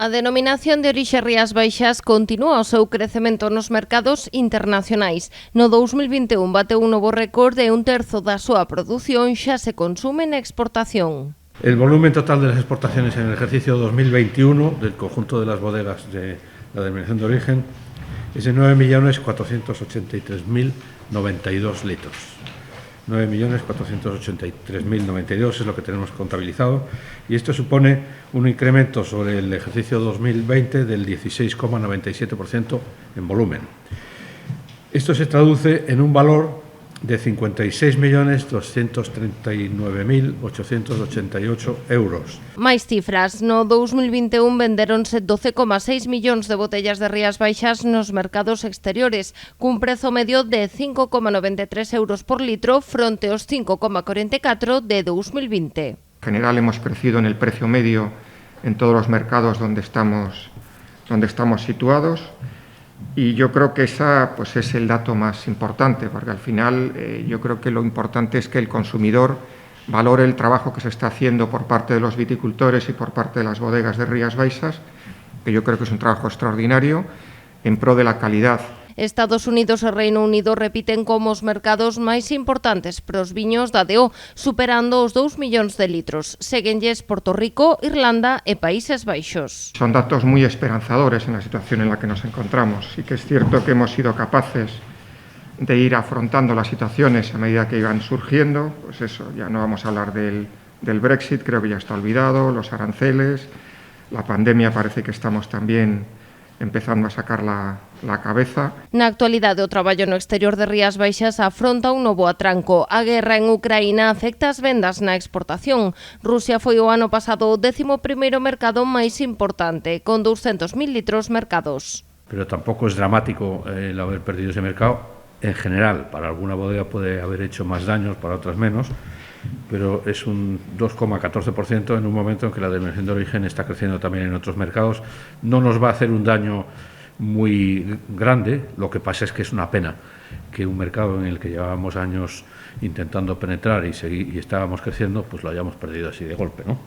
A denominación de orixe Rías Baixas continúa o seu crecemento nos mercados internacionais. No 2021 bateu un novo récord e un terzo da súa produción xa se consume na exportación. El volumen total de las exportaciones en el ejercicio 2021 del conjunto de las bodegas de la denominación de origen es de 9.483.092 litros. 9.483.092 es lo que tenemos contabilizado y esto supone un incremento sobre el ejercicio 2020 del 16,97% en volumen. Esto se traduce en un valor de 56.239.888 euros. Máis cifras. No 2021 vendéronse 12,6 millóns de botellas de Rías Baixas nos mercados exteriores, cun prezo medio de 5,93 euros por litro fronte aos 5,44 de 2020. En general hemos crecido en el precio medio en todos los mercados donde estamos situados. Y yo creo que esa pues es el dato más importante, porque al final yo creo que lo importante es que el consumidor valore el trabajo que se está haciendo por parte de los viticultores y por parte de las bodegas de Rías Baixas, que yo creo que es un trabajo extraordinario en pro de la calidad. Estados Unidos e Reino Unido repiten como os mercados máis importantes pros viños da DO, superando os 2 millóns de litros. Séguenlles Porto Rico, Irlanda e Países Baixos. Son datos muy esperanzadores en la situación en la que nos encontramos. Sí que es cierto que hemos sido capaces de ir afrontando las situaciones a medida que iban surgiendo. Pues eso, ya no vamos a hablar del Brexit, creo que ya está olvidado, los aranceles, la pandemia parece que estamos también empezando a sacar la cabeza. Na actualidade, o traballo no exterior de Rías Baixas afronta un novo atranco. A guerra en Ucraína afecta as vendas na exportación. Rusia foi o ano pasado o 11º mercado máis importante, con 200.000 litros mercados. Pero tampoco es dramático el haber perdido ese mercado. En general, para alguna bodega puede haber hecho más daños, para otras menos, pero es un 2,14% en un momento en que la denominación de origen está creciendo también en otros mercados. No nos va a hacer un daño muy grande, lo que pasa es que es una pena que un mercado en el que llevábamos años intentando penetrar y estábamos creciendo, pues lo hayamos perdido así de golpe, ¿no?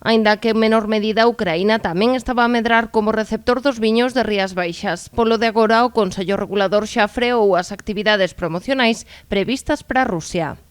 Aínda que en menor medida Ucraína tamén estaba a medrar como receptor dos viños de Rías Baixas. Polo de agora, o Consello Regulador xa freou as actividades promocionais previstas para Rusia.